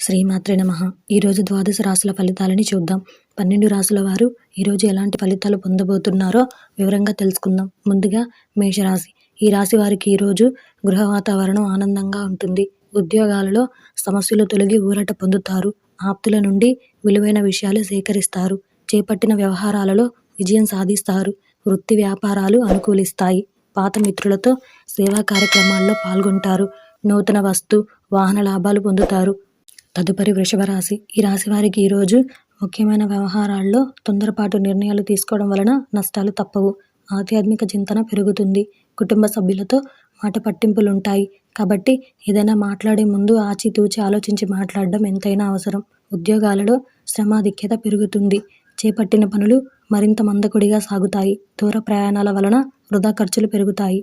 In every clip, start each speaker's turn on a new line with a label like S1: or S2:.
S1: శ్రీమాత్రే నమః. ఈరోజు ద్వాదశ రాశుల ఫలితాలని చూద్దాం. 12 రాశుల వారు ఈరోజు ఎలాంటి ఫలితాలు పొందబోతున్నారో వివరంగా తెలుసుకుందాం. ముందుగా మేషరాశి. ఈ రాశి వారికి ఈరోజు గృహ వాతావరణం ఆనందంగా ఉంటుంది. ఉద్యోగాలలో సమస్యలు తొలగి ఊరట పొందుతారు. ఆప్తుల నుండి విలువైన విషయాలు సేకరిస్తారు. చేపట్టిన వ్యవహారాలలో విజయం సాధిస్తారు. వృత్తి వ్యాపారాలు అనుకూలిస్తాయి. పాత మిత్రులతో సేవా కార్యక్రమాల్లో పాల్గొంటారు. నూతన వస్తు వాహన లాభాలు పొందుతారు. తదుపరి వృషభ రాశి. ఈ రాశి వారికి ఈరోజు ముఖ్యమైన వ్యవహారాల్లో తొందరపాటు నిర్ణయాలు తీసుకోవడం వలన నష్టాలు తప్పవు. ఆధ్యాత్మిక చింతన పెరుగుతుంది. కుటుంబ సభ్యులతో మాట పట్టింపులుంటాయి. కాబట్టి ఏదైనా మాట్లాడే ముందు ఆచితూచి ఆలోచించి మాట్లాడడం ఎంతైనా అవసరం. ఉద్యోగాలలో శ్రమాధిక్యత పెరుగుతుంది. చేపట్టిన పనులు మరింత మందకొడిగా సాగుతాయి. దూర ప్రయాణాల వలన వృధా ఖర్చులు పెరుగుతాయి.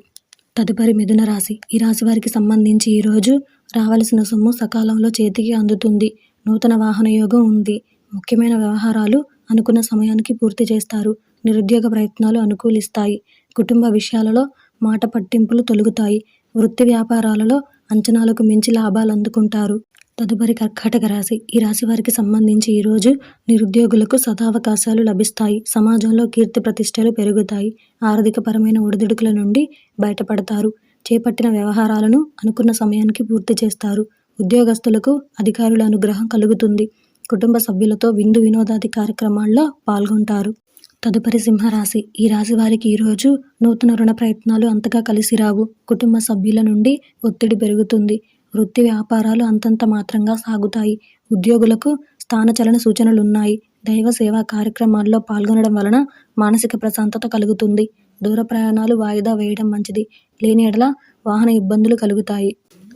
S1: తదుపరి మిథున రాశి. ఈ రాశి వారికి సంబంధించి ఈరోజు రావలసిన సొమ్ము సకాలంలో చేతికి అందుతుంది. నూతన వాహన యోగం ఉంది. ముఖ్యమైన వ్యవహారాలు అనుకున్న సమయానికి పూర్తి చేస్తారు. నిరుద్యోగ ప్రయత్నాలు అనుకూలిస్తాయి. కుటుంబ విషయాలలో మాట పట్టింపులు తొలగుతాయి. వృత్తి వ్యాపారాలలో అంచనాలకు మించి లాభాలు అందుకుంటారు. తదుపరి కర్కాటక రాశి. ఈ రాశి వారికి సంబంధించి ఈరోజు నిరుద్యోగులకు సదావకాశాలు లభిస్తాయి. సమాజంలో కీర్తి ప్రతిష్టలు పెరుగుతాయి. ఆర్థికపరమైన ఒడిదుడుకుల నుండి బయటపడతారు. చేపట్టిన వ్యవహారాలను అనుకున్న సమయానికి పూర్తి చేస్తారు. ఉద్యోగస్తులకు అధికారుల అనుగ్రహం కలుగుతుంది. కుటుంబ సభ్యులతో విందు వినోదాది కార్యక్రమాల్లో పాల్గొంటారు. తదుపరి సింహరాశి. ఈ రాశి వారికి ఈరోజు నూతన రుణ ప్రయత్నాలు అంతగా కలిసిరావు. కుటుంబ సభ్యుల నుండి ఒత్తిడి పెరుగుతుంది. వృత్తి వ్యాపారాలు అంతంత మాత్రంగా సాగుతాయి. ఉద్యోగులకు స్థానచలన సూచనలున్నాయి. దైవ సేవా కార్యక్రమాల్లో పాల్గొనడం వలన మానసిక ప్రశాంతత కలుగుతుంది. దూర ప్రయాణాలు వాయిదా వేయడం మంచిది. లేని ఎడల వాహన ఇబ్బందులు కలుగుతాయి.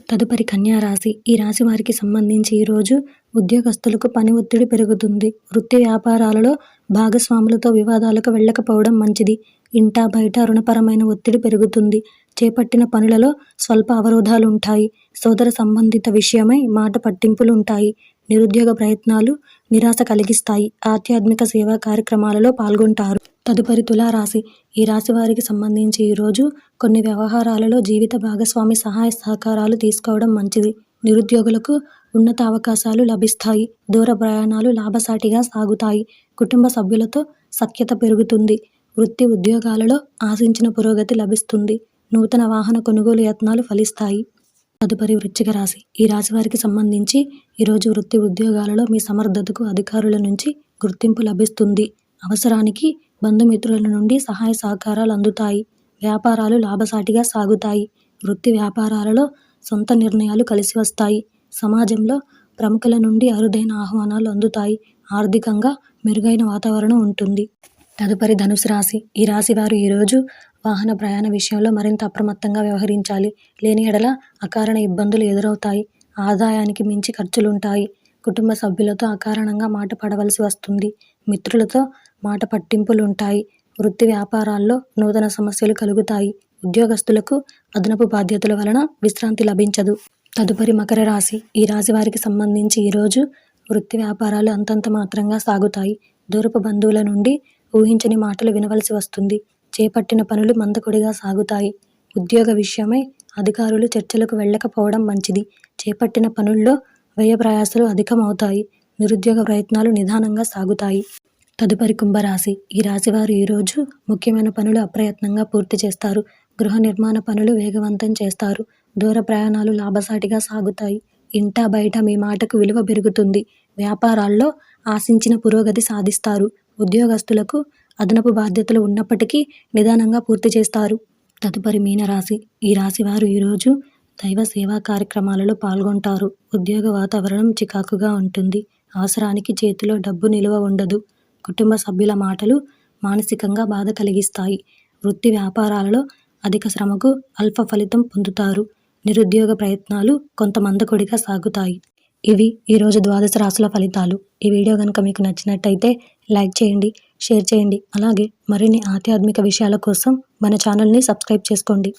S1: తదుపరి కన్యా రాశి. ఈ రాశి వారికి సంబంధించి ఈరోజు ఉద్యోగస్తులకు పని ఒత్తిడి పెరుగుతుంది. వృత్తి వ్యాపారాలలో భాగస్వాములతో వివాదాలకు వెళ్ళకపోవడం మంచిది. ఇంటా బయట రుణపరమైన ఒత్తిడి పెరుగుతుంది. చేపట్టిన పనులలో స్వల్ప అవరోధాలుంటాయి. సోదర సంబంధిత విషయమై మాట పట్టింపులుంటాయి. నిరుద్యోగ ప్రయత్నాలు నిరాశ కలిగిస్తాయి. ఆధ్యాత్మిక సేవా కార్యక్రమాలలో పాల్గొంటారు. తదుపరి తులారాశి. ఈ రాశి వారికి సంబంధించి ఈరోజు కొన్ని వ్యవహారాలలో జీవిత భాగస్వామి సహాయ సహకారాలు తీసుకోవడం మంచిది. నిరుద్యోగులకు ఉన్నత అవకాశాలు లభిస్తాయి. దూర ప్రయాణాలు లాభసాటిగా సాగుతాయి. కుటుంబ సభ్యులతో సఖ్యత పెరుగుతుంది. వృత్తి ఉద్యోగాలలో ఆశించిన పురోగతి లభిస్తుంది. నూతన వాహన కొనుగోలు యత్నాలు ఫలిస్తాయి. తదుపరి వృశ్చిక రాశి. ఈ రాశి వారికి సంబంధించి ఈరోజు వృత్తి ఉద్యోగాలలో మీ సమర్థతకు అధికారుల నుంచి గుర్తింపు లభిస్తుంది. అవసరానికి బంధుమిత్రుల నుండి సహాయ సహకారాలు అందుతాయి. వ్యాపారాలు లాభసాటిగా సాగుతాయి. వృత్తి వ్యాపారాలలో సొంత నిర్ణయాలు కలిసి వస్తాయి. సమాజంలో ప్రముఖుల నుండి అరుదైన ఆహ్వానాలు అందుతాయి. ఆర్థికంగా మెరుగైన వాతావరణం ఉంటుంది. తదుపరి ధనుసు రాశి. ఈ రాశి వారు ఈరోజు వాహన ప్రయాణ విషయంలో మరింత అప్రమత్తంగా వ్యవహరించాలి. లేని ఎడల అకారణ ఇబ్బందులు ఎదురవుతాయి. ఆదాయానికి మించి ఖర్చులుంటాయి. కుటుంబ సభ్యులతో అకారణంగా మాట పడవలసి వస్తుంది. మిత్రులతో మాట పట్టింపులుంటాయి. వృత్తి వ్యాపారాల్లో నూతన సమస్యలు కలుగుతాయి. ఉద్యోగస్తులకు అదనపు బాధ్యతల వలన విశ్రాంతి లభించదు. తదుపరి మకర రాశి. ఈ రాశి వారికి సంబంధించి ఈరోజు వృత్తి వ్యాపారాలు అంతంత మాత్రంగా సాగుతాయి. దూరపు బంధువుల నుండి ఊహించని మాటలు వినవలసి వస్తుంది. చేపట్టిన పనులు మందకొడిగా సాగుతాయి. ఉద్యోగ విషయమై అధికారులు చర్చలకు వెళ్ళకపోవడం మంచిది. చేపట్టిన పనుల్లో వ్యయ ప్రయాసాలు అధికమవుతాయి. నిరుద్యోగ ప్రయత్నాలు నిదానంగా సాగుతాయి. తదుపరి కుంభరాశి. ఈ రాశివారు ఈరోజు ముఖ్యమైన పనులు అప్రయత్నంగా పూర్తి చేస్తారు. గృహ నిర్మాణ పనులు వేగవంతం చేస్తారు. దూర ప్రయాణాలు లాభసాటిగా సాగుతాయి. ఇంటా బయట మీ మాటకు విలువ పెరుగుతుంది. వ్యాపారాల్లో ఆశించిన పురోగతి సాధిస్తారు. ఉద్యోగస్తులకు అదనపు బాధ్యతలు ఉన్నప్పటికీ నిదానంగా పూర్తి చేస్తారు. తదుపరి మీనరాశి. ఈ రాశి వారు ఈరోజు దైవ సేవా కార్యక్రమాలలో పాల్గొంటారు. ఉద్యోగ వాతావరణం చికాకుగా ఉంటుంది. అవసరానికి చేతిలో డబ్బు నిలువ ఉండదు. కుటుంబ సభ్యుల మాటలు మానసికంగా బాధ కలిగిస్తాయి. వృత్తి వ్యాపారాలలో అధిక శ్రమకు అల్ప ఫలితం పొందుతారు. నిరుద్యోగ ప్రయత్నాలు కొంత మందకొడిగా సాగుతాయి. ఇవి ఈరోజు ద్వాదశ రాశుల ఫలితాలు. ఈ వీడియో కనుక మీకు నచ్చినట్టయితే లైక్ చేయండి, షేర్ చేయండి. అలాగే మరిన్ని ఆధ్యాత్మిక విషయాల కోసం మన ఛానల్ని సబ్స్క్రైబ్ చేసుకోండి.